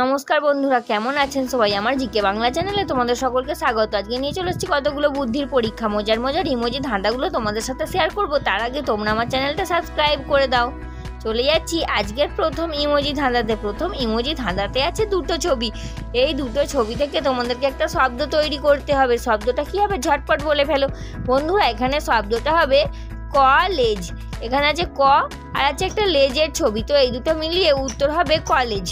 নমস্কার বন্ধুরা, কেমন আছেন সবাই? আমার জিকে বাংলা চ্যানেলে তোমাদের সকলকে স্বাগত। আজকে নিয়ে চলে এসেছি কতগুলো বুদ্ধির পরীক্ষা, মজার মজার ইমোজি ধাঁধাগুলো তোমাদের সাথে শেয়ার করব। তার আগে তোমরা আমার চ্যানেলটা সাবস্ক্রাইব করে দাও। চলে যাচ্ছি আজকের প্রথম ইমোজি ধাঁধাতে। প্রথম ইমোজি ধাঁধাতে আছে দুটো ছবি। এই দুটো ছবি থেকে তোমাদেরকে একটা শব্দ তৈরি করতে হবে। শব্দটা কী হবে ঝটপট বলে ফেলো বন্ধুরা। এখানে শব্দটা হবে কলেজ। এখানে আছে ক আর আছে একটা লেজের ছবি, তো এই দুটো মিলিয়ে উত্তর হবে কলেজ।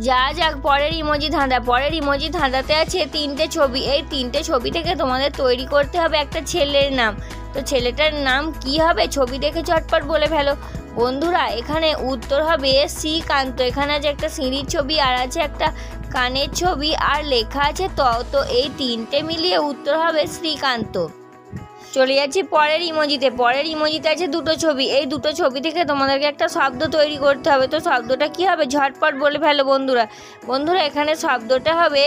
যাক পরের ইমোজি ধাঁধা। পরের ইমোজি ধাঁধাতে আছে তিনটে ছবি। এই তিনটে ছবি থেকে তোমাদের তৈরি করতে হবে একটা ছেলের নাম। তো ছেলেটার নাম কি হবে? ছবি দেখে চটপট বলে ফেলো বন্ধুরা। এখানে উত্তর হবে শ্রীকান্ত। এখানে আছে একটা সিঁড়ির ছবি আর আছে একটা কানের ছবি আর লেখা আছে তো এই তিনটে মিলিয়ে উত্তর হবে শ্রীকান্ত। চলে যাচ্ছি পরের ইমোজিতে। পরের ইমোজিতে আছে দুটো ছবি। এই দুটো ছবি থেকে তোমাদেরকে একটা শব্দ তৈরি করতে হবে। তো শব্দটা কি হবে ঝটপট বলে ফেলো বন্ধুরা। এখানে শব্দটা হবে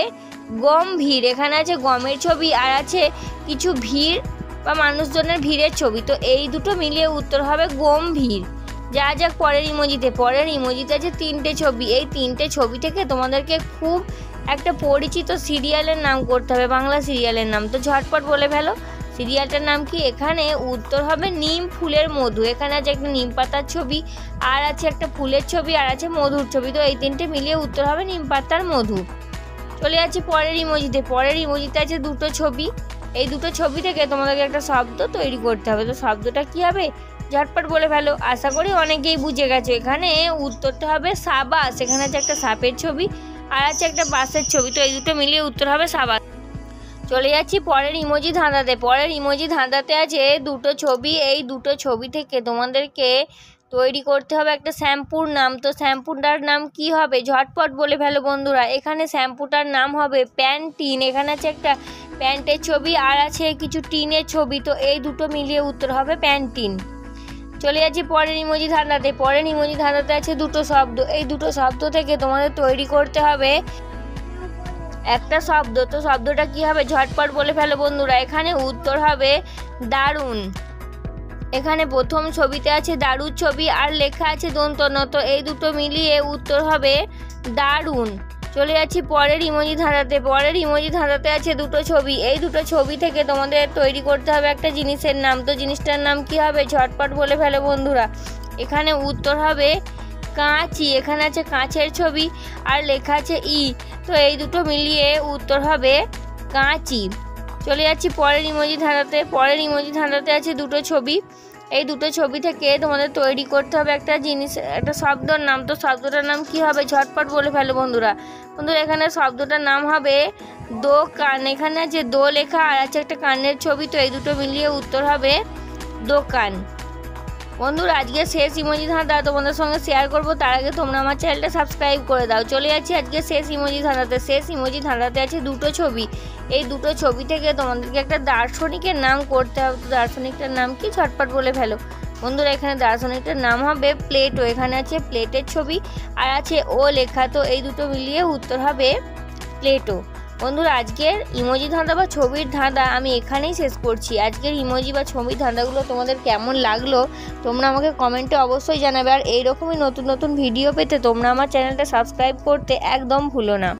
গম্ভীর। এখানে আছে গমের ছবি আর আছে কিছু ভিড় বা মানুষজনের ভিড়ের ছবি, তো এই দুটো মিলিয়ে উত্তর হবে গম্ভীর। যাক পরের ইমোজিতে। পরের ইমোজিতে আছে তিনটে ছবি। এই তিনটে ছবি থেকে তোমাদেরকে খুব একটা পরিচিত সিরিয়ালের নাম করতে হবে, বাংলা সিরিয়ালের নাম। তো ঝটপট বলে ফেলো সিরিয়ালটার নাম কি? এখানে উত্তর হবে নিম ফুলের মধু। এখানে আছে একটা নিম পাতার ছবি আর আছে একটা ফুলের ছবি আর আছে মধুর ছবি, তো এই তিনটে মিলিয়ে উত্তর হবে নিম পাতার মধু। চলে যাচ্ছি পরের ইমোজিতে। পরের ইমোজিতে আছে দুটো ছবি। এই দুটো ছবি থেকে তোমাদেরকে একটা শব্দ তৈরি করতে হবে। তো শব্দটা কি হবে ঝটপট বলে ফেলো। আশা করি অনেকেই বুঝে গেছো। এখানে উত্তরটা হবে সাবাস। এখানে আছে একটা সাপের ছবি আর আছে একটা বাসের ছবি, তো এই দুটো মিলিয়ে উত্তর হবে সাবাস। চলে যাচ্ছি পরের ইমোজি ধাঁধাতে। পরের ইমোজি ধাঁধাতে আছে দুটো ছবি। এই দুটো ছবি থেকে তোমাদেরকে তৈরি করতে হবে একটা শ্যাম্পুর নাম। তো শ্যাম্পুটার নাম কি হবে ঝটপট বলে ফেলো বন্ধুরা। এখানে শ্যাম্পুটার নাম হবে প্যান্টিন। এখানে আছে একটা প্যান্টের ছবি আর আছে কিছু টিনের ছবি, তো এই দুটো মিলিয়ে উত্তর হবে প্যান্টিন। চলে যাচ্ছি পরের ইমোজি ধাঁধাতে। পরের ইমোজি ধাঁধাতে আছে দুটো শব্দ। এই দুটো শব্দ থেকে তোমাদের তৈরি করতে হবে একটা শব্দ। তো শব্দটা কি হবে ঝটপট বলে ফেলো বন্ধুরা। এখানে উত্তর হবে দারুণ। এখানে প্রথম ছবিতে আছে দারুণ ছবি আর লেখা আছে দন্তন, তো এই দুটো মিলিয়ে উত্তর হবে দারুণ। চলে যাচ্ছি পরের ইমোজি ধাঁধাতে। পরের ইমোজি ধাঁধাতে আছে দুটো ছবি। এই দুটো ছবি থেকে তোমাদের তৈরি করতে হবে একটা জিনিসের নাম। তো জিনিসটার নাম কি হবে ঝটপট বলে ফেলো বন্ধুরা। এখানে উত্তর হবে কাঁচি। এখানে আছে কাঁচের ছবি আর লেখা আছে ই, তো এই দুটো মিলিয়ে উত্তর হবে কাঁচি। চলে যাচ্ছি পরের ইমোজি ধাঁধাতে। পরের ইমোজি ধাঁধাতে আছে দুটো ছবি। এই দুটো ছবি থেকে তোমাদের তৈরি করতে হবে একটা জিনিস, একটা শব্দর নাম। তো শব্দটার নাম কি হবে ঝটপট বলে ফেলো বন্ধুরা। এখানে শব্দটার নাম হবে দোকান। এখানে আছে দো লেখা আর আছে একটা কানের ছবি, তো এই দুটো মিলিয়ে উত্তর হবে দোকান। বন্ধুরা আজকে শেষ ইমোজি ধাঁধা তোমাদের সঙ্গে শেয়ার করব, তার আগে তোমরা আমার চ্যানেলটা সাবস্ক্রাইব করে দাও। চলে যাচ্ছি আজকে শেষ ইমোজি ধাঁধাতে। শেষ ইমোজি ধাঁধাতে আছে দুটো ছবি। এই দুটো ছবি থেকে তোমাদেরকে একটা দার্শনিকের নাম করতে হবে। তো দার্শনিকটার নাম কি ঝটপট বলে ফেলো বন্ধুরা। এখানে দার্শনিকটার নাম হবে প্লেটো। এখানে আছে প্লেটের ছবি আর আছে ও লেখা, তো এই দুটো মিলিয়ে উত্তর হবে প্লেটো। বন্ধুরা আজকের ইমোজি ধাঁধা বা ছবির ধাঁধা আমি এখানেই শেষ করছি। আজকের ইমোজি বা ছবির ধাঁধাগুলো তোমাদের কেমন লাগলো তোমরা আমাকে কমেন্টে অবশ্যই জানাবে। আর এইরকমই নতুন নতুন ভিডিও পেতে তোমরা আমার চ্যানেলটা সাবস্ক্রাইব করতে একদম ভুলো না।